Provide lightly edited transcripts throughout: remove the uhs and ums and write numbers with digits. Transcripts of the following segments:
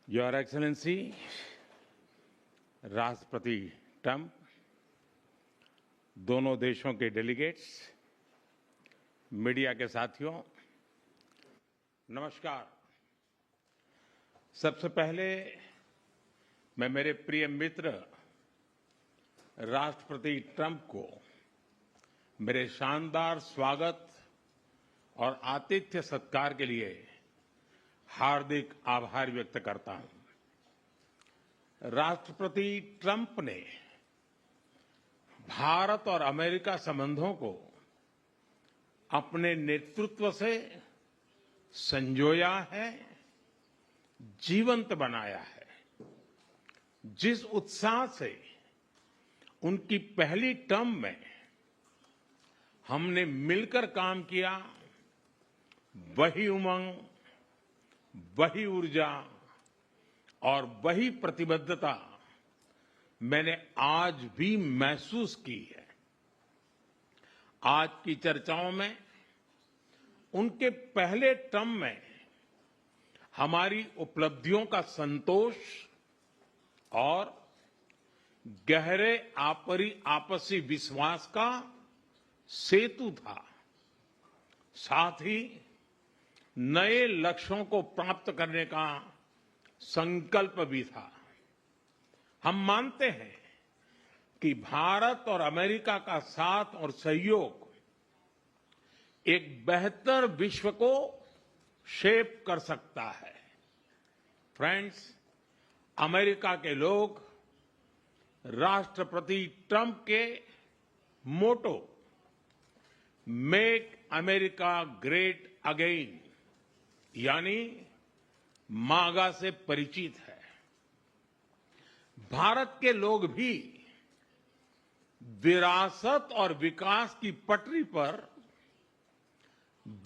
Your excellency राष्ट्रपति Trump, दोनों देशों के डेलीगेट्स, मीडिया के साथियों, नमस्कार। सबसे पहले मैं मेरे प्रिय मित्र राष्ट्रपति ट्रंप को मेरे शानदार स्वागत और आतिथ्य सत्कार के लिए हार्दिक आभार व्यक्त करता हूं। राष्ट्रपति ट्रंप ने भारत और अमेरिका संबंधों को अपने नेतृत्व से संजोया है, जीवंत बनाया है। जिस उत्साह से उनकी पहली टर्म में हमने मिलकर काम किया, वही उमंग, वही ऊर्जा और वही प्रतिबद्धता मैंने आज भी महसूस की है। आज की चर्चाओं में उनके पहले टर्म में हमारी उपलब्धियों का संतोष और गहरे आपसी विश्वास का सेतु था। साथ ही नए लक्ष्यों को प्राप्त करने का संकल्प भी था। हम मानते हैं कि भारत और अमेरिका का साथ और सहयोग एक बेहतर विश्व को शेप कर सकता है। फ्रेंड्स, अमेरिका के लोग राष्ट्रपति ट्रंप के मोटो मेक अमेरिका ग्रेट अगेन यानी मागा से परिचित है। भारत के लोग भी विरासत और विकास की पटरी पर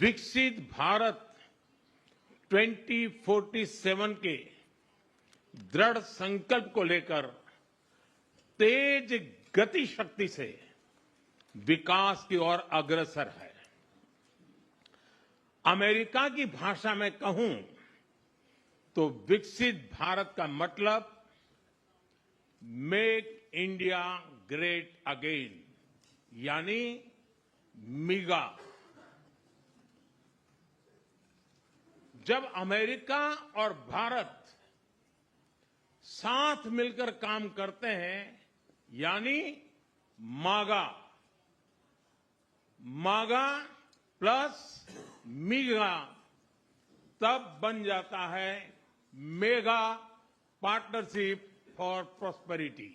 विकसित भारत 2047 के दृढ़ संकल्प को लेकर तेज गति शक्ति से विकास की ओर अग्रसर है। अमेरिका की भाषा में कहूं तो विकसित भारत का मतलब मेक इंडिया ग्रेट अगेन यानी मिगा। जब अमेरिका और भारत साथ मिलकर काम करते हैं यानी मागा, मागा प्लस मिगा, तब बन जाता है मेगा पार्टनरशिप फॉर प्रॉस्पेरिटी।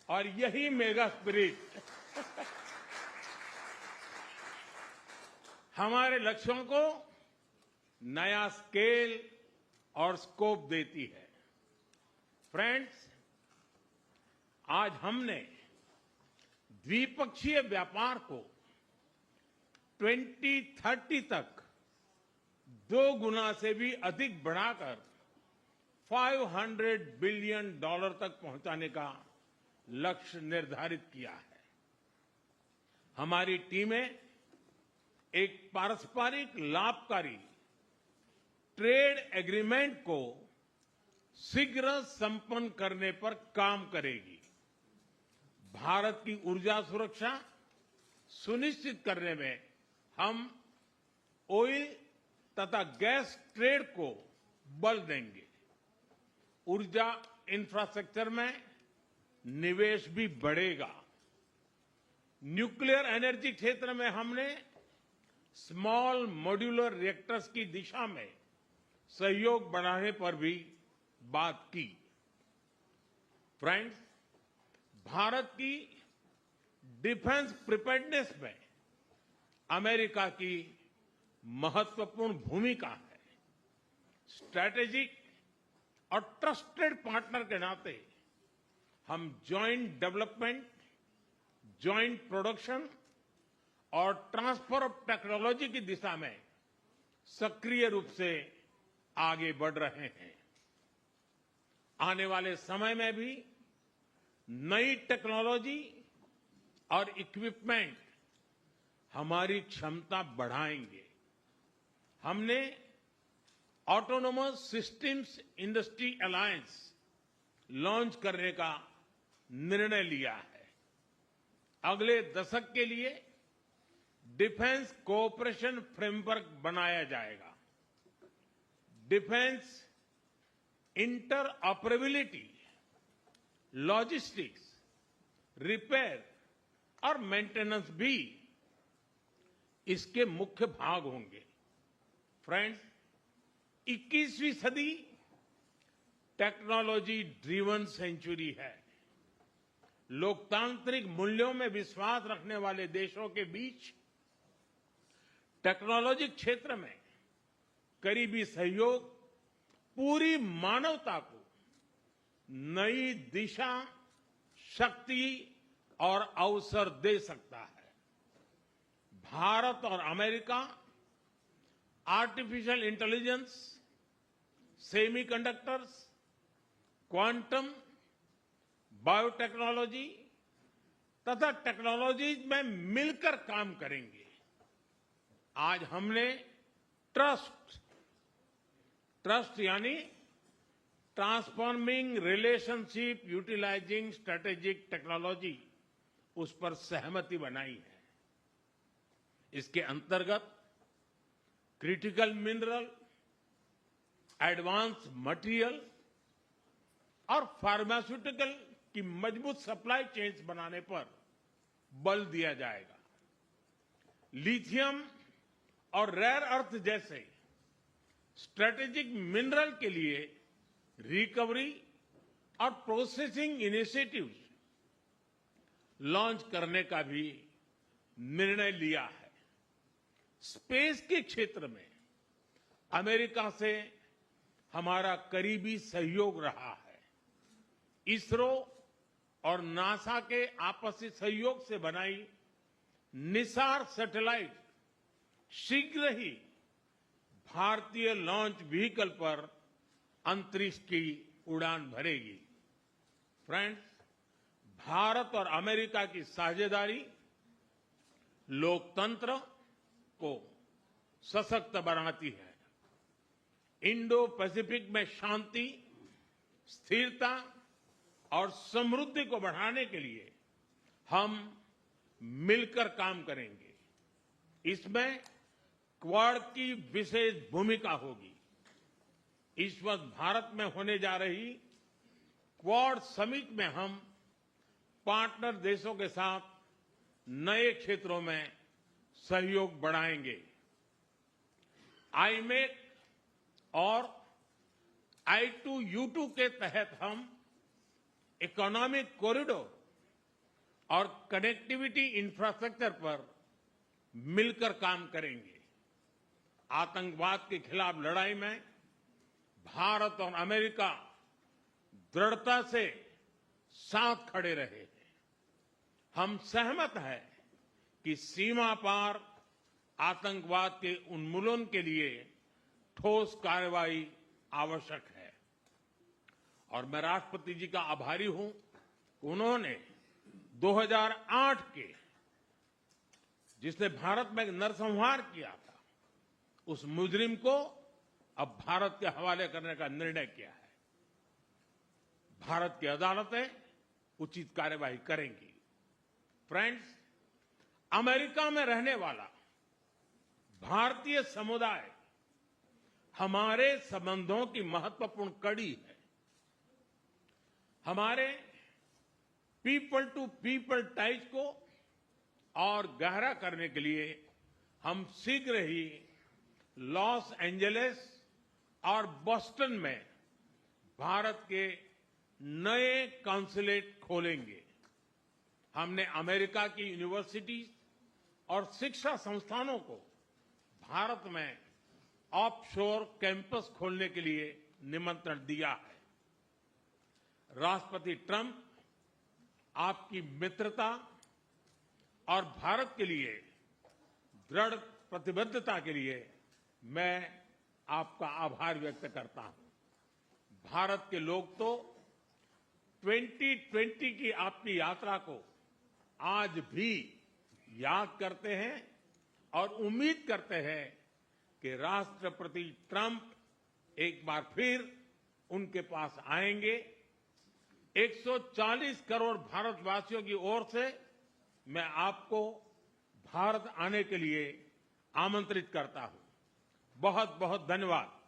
और यही मेगा स्पिरिट हमारे लक्ष्यों को नया स्केल और स्कोप देती है। फ्रेंड्स, आज हमने द्विपक्षीय व्यापार को 2030 तक 2 गुना से भी अधिक बढ़ाकर $500 बिलियन तक पहुंचाने का लक्ष्य निर्धारित किया है। हमारी टीमें एक पारस्परिक लाभकारी ट्रेड एग्रीमेंट को शीघ्र संपन्न करने पर काम करेगी। भारत की ऊर्जा सुरक्षा सुनिश्चित करने में हम ऑयल तथा गैस ट्रेड को बल देंगे। ऊर्जा इंफ्रास्ट्रक्चर में निवेश भी बढ़ेगा। न्यूक्लियर एनर्जी क्षेत्र में हमने स्मॉल मॉड्यूलर रिएक्टर्स की दिशा में सहयोग बढ़ाने पर भी बात की। फ्रेंड्स, भारत की डिफेंस प्रिपेयर्डनेस में अमेरिका की महत्वपूर्ण भूमिका है। स्ट्रैटेजिक और ट्रस्टेड पार्टनर के नाते हम जॉइंट डेवलपमेंट, जॉइंट प्रोडक्शन और ट्रांसफर ऑफ टेक्नोलॉजी की दिशा में सक्रिय रूप से आगे बढ़ रहे हैं। आने वाले समय में भी नई टेक्नोलॉजी और इक्विपमेंट हमारी क्षमता बढ़ाएंगे। हमने autonomous systems industry alliance launch करने का निर्णय लिया है। अगले दशक के लिए डिफेंस कोऑपरेशन फ्रेमवर्क बनाया जाएगा। डिफेंस इंटरऑपरेबिलिटी, लॉजिस्टिक्स, रिपेयर और मेंटेनेंस भी इसके मुख्य भाग होंगे। फ्रेंड्स, 21वीं सदी टेक्नोलॉजी ड्रिवन सेंचुरी है। लोकतांत्रिक मूल्यों में विश्वास रखने वाले देशों के बीच टेक्नोलॉजी क्षेत्र में करीबी सहयोग पूरी मानवता को नई दिशा, शक्ति और अवसर दे सकता है। भारत और America artificial intelligence, semiconductors, quantum, biotechnology तथा टेक्नोलॉजीज में मिलकर काम करेंगे। आज हमने ट्रस्ट यानी transforming relationship utilising strategic technology, उस पर सहमति बनाई है। इसके अंतर्गत क्रिटिकल मिनरल, एडवांस मटेरियल और फार्मास्यूटिकल की मजबूत सप्लाई चेन्स बनाने पर बल दिया जाएगा। लिथियम और रेयर अर्थ जैसे स्ट्रेटेजिक मिनरल के लिए रिकवरी और प्रोसेसिंग इनिशिएटिव्स लॉन्च करने का भी निर्णय लिया है। स्पेस के क्षेत्र में अमेरिका से हमारा करीबी सहयोग रहा है। इसरो और नासा के आपसी सहयोग से बनाई निसार सैटेलाइट शीघ्र ही भारतीय लॉन्च व्हीकल पर अंतरिक्ष की उड़ान भरेगी। फ्रेंड्स, भारत और अमेरिका की साझेदारी लोकतंत्र को सशक्त बनाती है। इंडो पैसिफिक में शांति, स्थिरता और समृद्धि को बढ़ाने के लिए हम मिलकर काम करेंगे। इसमें क्वाड की विशेष भूमिका होगी। इस वर्ष भारत में होने जा रही क्वाड समिट में हम पार्टनर देशों के साथ नए क्षेत्रों में सहयोग बढ़ाएंगे। आईमेक और I2U2 के तहत हम इकोनॉमिक कॉरिडोर और कनेक्टिविटी इंफ्रास्ट्रक्चर पर मिलकर काम करेंगे। आतंकवाद के खिलाफ लड़ाई में भारत और अमेरिका दृढ़ता से साथ खड़े रहे हैं। हम सहमत हैं कि सीमा पार आतंकवाद के उन्मूलन के लिए ठोस कार्रवाई आवश्यक है। और मैं राष्ट्रपति जी का आभारी हूं, उन्होंने 2008 के जिसने भारत में नरसंहार किया था, उस मुजरिम को अब भारत के हवाले करने का निर्णय किया है। भारत की अदालतें उचित कार्यवाही करेंगी। फ्रेंड्स, अमेरिका में रहने वाला भारतीय समुदाय हमारे संबंधों की महत्वपूर्ण कड़ी है। हमारे पीपल टू पीपल टाइज को और गहरा करने के लिए हम शीघ्र ही लॉस एंजलिस और बोस्टन में भारत के नए कॉन्सुलेट खोलेंगे। हमने अमेरिका की यूनिवर्सिटीज और शिक्षा संस्थानों को भारत में ऑफशोर कैंपस खोलने के लिए निमंत्रण दिया है। राष्ट्रपति ट्रंप आपकी मित्रता और भारत के लिए दृढ़ प्रतिबद्धता के लिए मैं आपका आभार व्यक्त करता हूं। भारत के लोग तो 2020 की आपकी यात्रा को आज भी याद करते हैं और उम्मीद करते हैं कि राष्ट्रपति ट्रंप एक बार फिर उनके पास आएंगे। 140 करोड़ भारतवासियों की ओर से मैं आपको भारत आने के लिए आमंत्रित करता हूं। बहुत बहुत धन्यवाद।